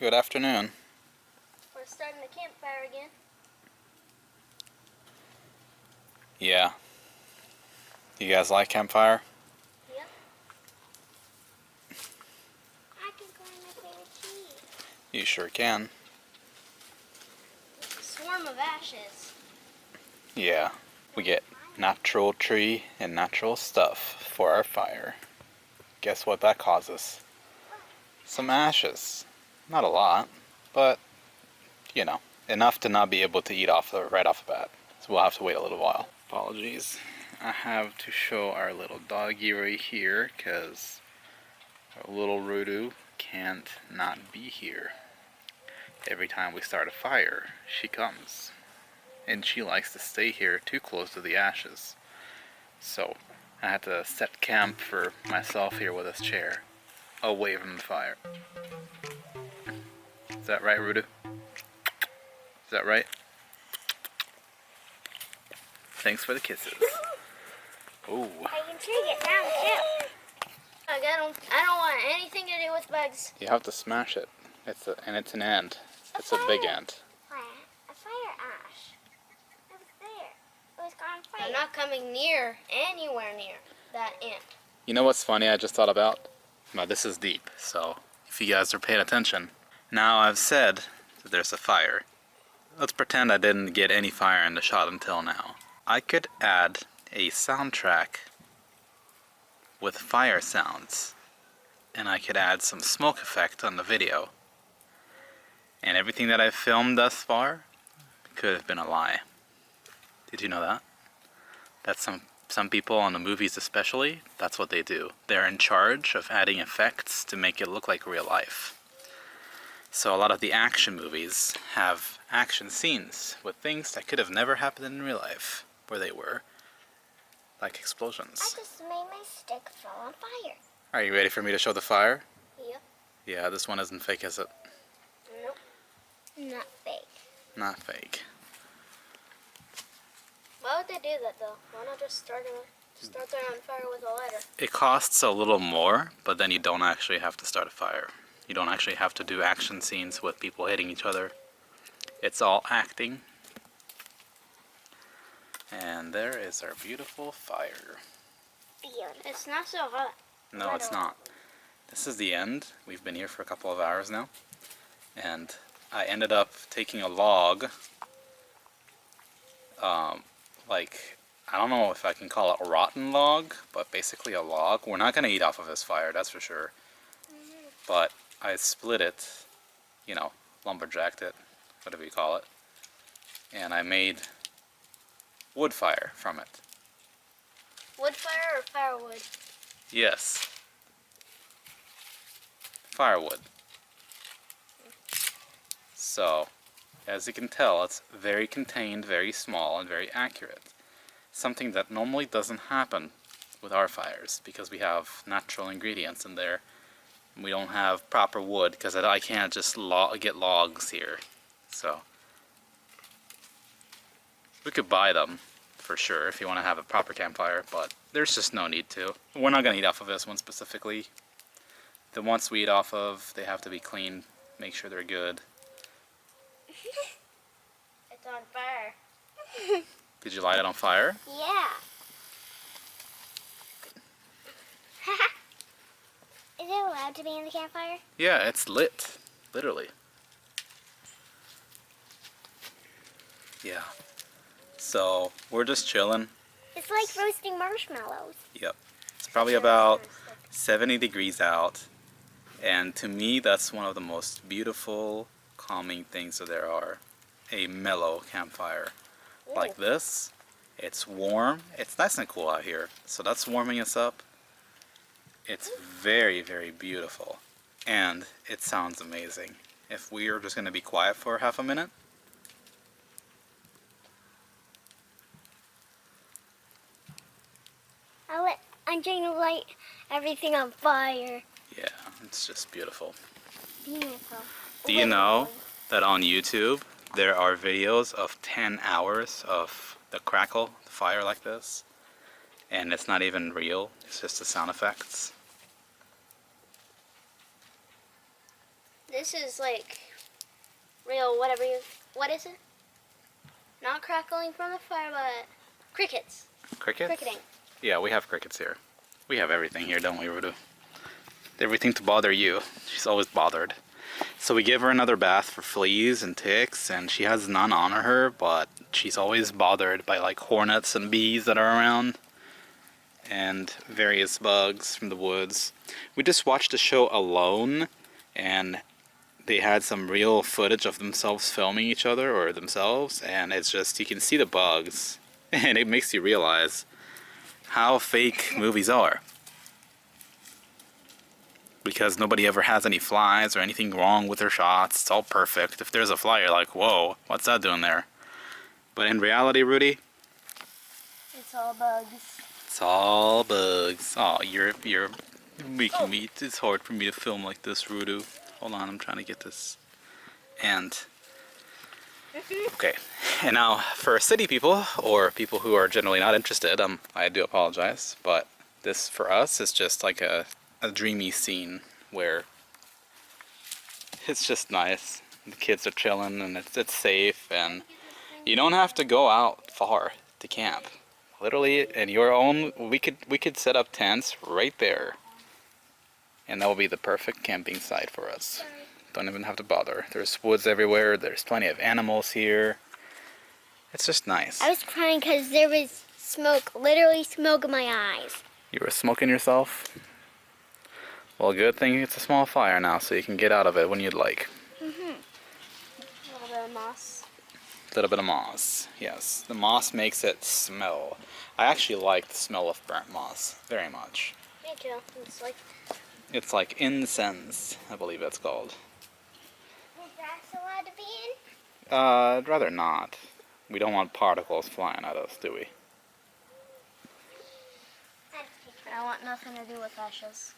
Good afternoon. We're starting the campfire again. Yeah. You guys like campfire? Yep. I can climb my favorite tree. You sure can. Swarm of ashes. Yeah. We get natural tree and natural stuff for our fire. Guess what that causes? Some ashes. Not a lot, but, you know, enough to not be able to eat right off the bat. So we'll have to wait a little while. Apologies. I have to show our little doggy right here because our little Rudy can't not be here. Every time we start a fire, she comes. And she likes to stay here too close to the ashes. So I had to set camp for myself here with this chair, away from the fire. Is that right, Rudy? Is that right? Thanks for the kisses. Ooh. I can take it down too. I don't want anything to do with bugs. You have to smash it. It's an ant. It's a big ant. A fire ash. It was there. It was on fire. I'm not coming anywhere near that ant. You know what's funny I just thought about? Now this is deep, so if you guys are paying attention. Now I've said that there's a fire. Let's pretend I didn't get any fire in the shot until now. I could add a soundtrack with fire sounds, and I could add some smoke effect on the video. And everything that I've filmed thus far could have been a lie. Did you know that? That's some people on the movies especially, that's what they do. They're in charge of adding effects to make it look like real life. So a lot of the action movies have action scenes with things that could have never happened in real life, where they were, like explosions. I just made my stick fall on fire. Are you ready for me to show the fire? Yep. Yeah, this one isn't fake, is it? Nope. Not fake. Not fake. Why would they do that though? Why not just start there on fire with a lighter? It costs a little more, but then you don't actually have to start a fire. You don't actually have to do action scenes with people hitting each other. It's all acting. And there is our beautiful fire. It's not so hot. No, it's not. This is the end. We've been here for a couple of hours now. And I ended up taking a log. I don't know if I can call it a rotten log, but basically a log. We're not going to eat off of this fire, that's for sure. But I split it, you know, lumberjacked it, whatever you call it. And I made wood fire from it. Wood fire or firewood? Yes. Firewood. So, as you can tell, it's very contained, very small, and very accurate. Something that normally doesn't happen with our fires, because we have natural ingredients in there. We don't have proper wood, because I can't just get logs here. So, we could buy them, for sure, if you want to have a proper campfire, but there's just no need to. We're not going to eat off of this one specifically. The ones we eat off of, they have to be clean, make sure they're good. It's on fire. Did you light it on fire? Yeah. Is it allowed to be in the campfire? Yeah, it's lit. Literally. Yeah. So, we're just chilling. It's like roasting marshmallows. Yep. It's probably about 70 degrees out. And to me, that's one of the most beautiful, calming things that there are. A mellow campfire. Ooh. Like this. It's warm. It's nice and cool out here. So that's warming us up. It's very, very beautiful. And it sounds amazing. If we are just going to be quiet for half a minute. I'm trying to light everything on fire. Yeah, it's just beautiful. Beautiful. Do you know that on YouTube there are videos of 10 hours of the crackle, the fire like this, and it's not even real, it's just the sound effects? This is like real what is it? Not crackling from the fire, but crickets. Crickets? Cricketing. Yeah, we have crickets here. We have everything here, don't we, Rudy? Everything to bother you. She's always bothered. So we give her another bath for fleas and ticks, and she has none on her, but she's always bothered by like hornets and bees that are around, and various bugs from the woods. We just watched the show Alone, and they had some real footage of themselves filming each other or themselves, and it's just, you can see the bugs, and it makes you realize how fake movies are. Because nobody ever has any flies or anything wrong with their shots. It's all perfect. If there's a fly, you're like, whoa, what's that doing there? But in reality, Rudy, it's all bugs. It's all bugs. Oh, you're making me. It's hard for me to film like this, Rudy. Hold on, I'm trying to get this. And okay, and now for city people or people who are generally not interested, I do apologize, but this for us is just like a dreamy scene where it's just nice. The kids are chilling and it's safe, and you don't have to go out far to camp. Literally in your own, we could set up tents right there, and that will be the perfect camping site for us. Don't even have to bother. There's woods everywhere. There's plenty of animals here. It's just nice. I was crying because there was smoke, literally smoke in my eyes. You were smoking yourself? Well, good thing it's a small fire now, so you can get out of it when you'd like. A little bit of moss. A little bit of moss, yes. The moss makes it smell. I actually like the smell of burnt moss very much. Me too. It's like incense, I believe it's called. Is grass allowed to be in? I'd rather not. We don't want particles flying at us, do we? I want nothing to do with ashes.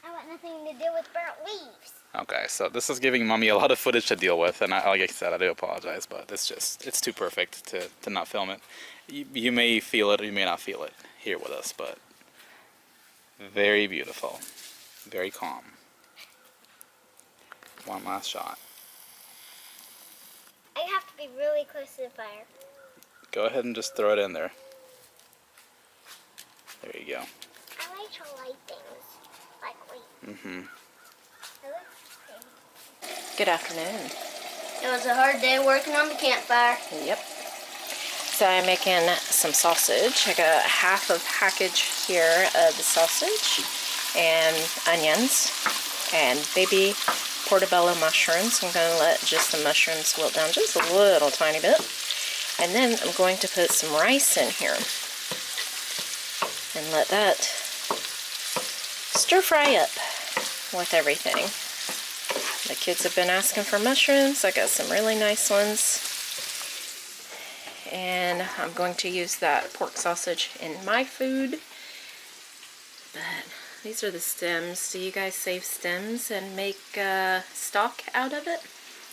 I want nothing to do with burnt leaves. Okay, so this is giving Mommy a lot of footage to deal with, and like I said, I do apologize, but it's too perfect to not film it. You may feel it or you may not feel it here with us, but very beautiful, very calm. One last shot. I have to be really close to the fire. Go ahead and just throw it in there. There you go. I like to light things. Like wait. Good afternoon. It was a hard day working on the campfire. Yep. So I'm making some sausage. I got half a package here of the sausage and onions and baby portobello mushrooms. I'm going to let just the mushrooms wilt down just a little tiny bit. And then I'm going to put some rice in here and let that stir fry up with everything. The kids have been asking for mushrooms. I got some really nice ones. And I'm going to use that pork sausage in my food. But these are the stems. Do you guys save stems and make stock out of it?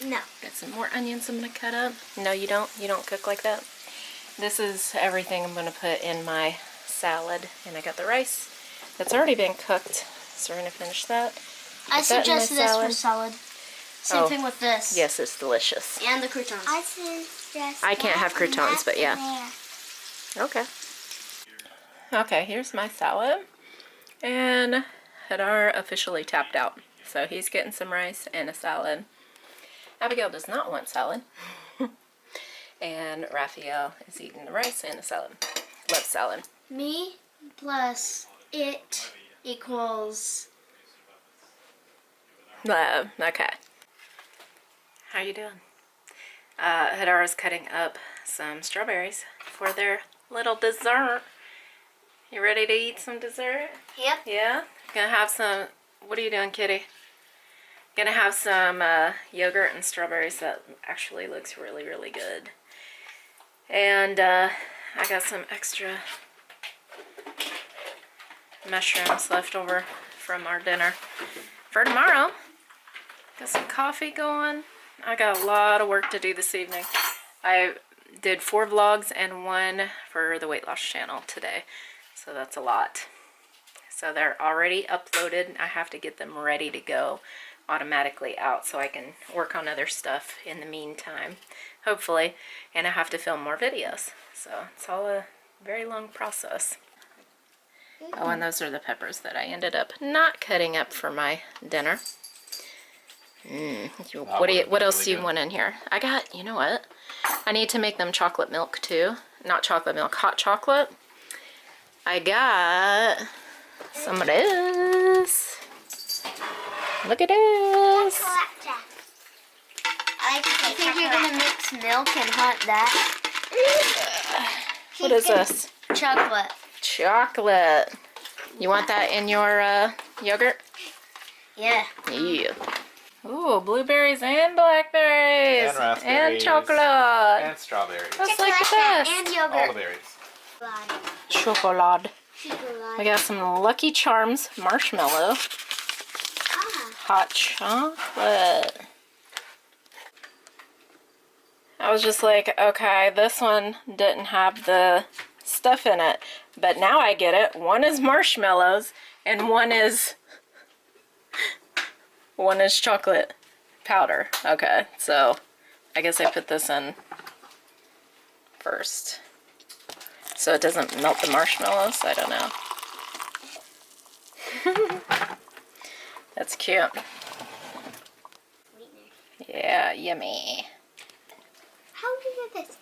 No. Got some more onions I'm going to cut up. No, you don't? You don't cook like that? This is everything I'm going to put in my salad. And I got the rice that's already been cooked. So we're going to finish that. I suggest this for salad. Same thing with this. Yes, it's delicious. And the croutons. I suggest I can't have croutons, but yeah. Okay. Okay, here's my salad. And Hadar officially tapped out. So he's getting some rice and a salad. Abigail does not want salad. And Rafael is eating the rice and the salad. Loves salad. Me plus it equals... Okay. How you doing? Hadar is cutting up some strawberries for their little dessert. You ready to eat some dessert? Yep. Yeah? Gonna have some... What are you doing, kitty? Gonna have some yogurt and strawberries that actually looks really, really good. And I got some extra mushrooms left over from our dinner for tomorrow. Got some coffee going. I got a lot of work to do this evening. I did 4 vlogs and 1 for the weight loss channel today. So that's a lot. So they're already uploaded. I have to get them ready to go automatically out so I can work on other stuff in the meantime, hopefully. And I have to film more videos. So it's all a very long process. Oh, and those are the peppers that I ended up not cutting up for my dinner. What else do you want in here? I got, you know what? I need to make them chocolate milk too. Not chocolate milk, hot chocolate. I got some of this. Look at this. I think you're gonna mix milk and hunt that. What is this? Chocolate. Chocolate. You want that in your yogurt? Yeah. Yeah. Ooh, blueberries and blackberries. And raspberries. And chocolate. And strawberries. That's like the best. And yogurt. All the berries. Chocolate. We got some Lucky Charms marshmallow. Hot chocolate. I was just like, okay, this one didn't have the stuff in it, but now I get it. One is marshmallows and one is chocolate powder. Okay, so I guess I put this in first so it doesn't melt the marshmallows. I don't know. That's cute. Yeah, yummy. How did you get this?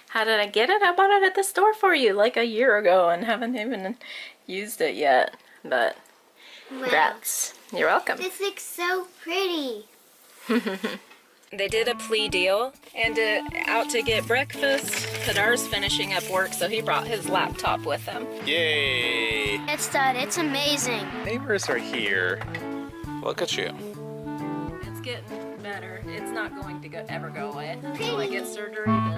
How did I get it? I bought it at the store for you like a year ago and haven't even used it yet. But congrats. You're welcome. This looks so pretty. They did a plea deal and out to get breakfast. Hadar's finishing up work, so he brought his laptop with him. Yay! It's done. It's amazing. Neighbors are here. Look at you. It's getting better. It's not going to ever go away until I get surgery, but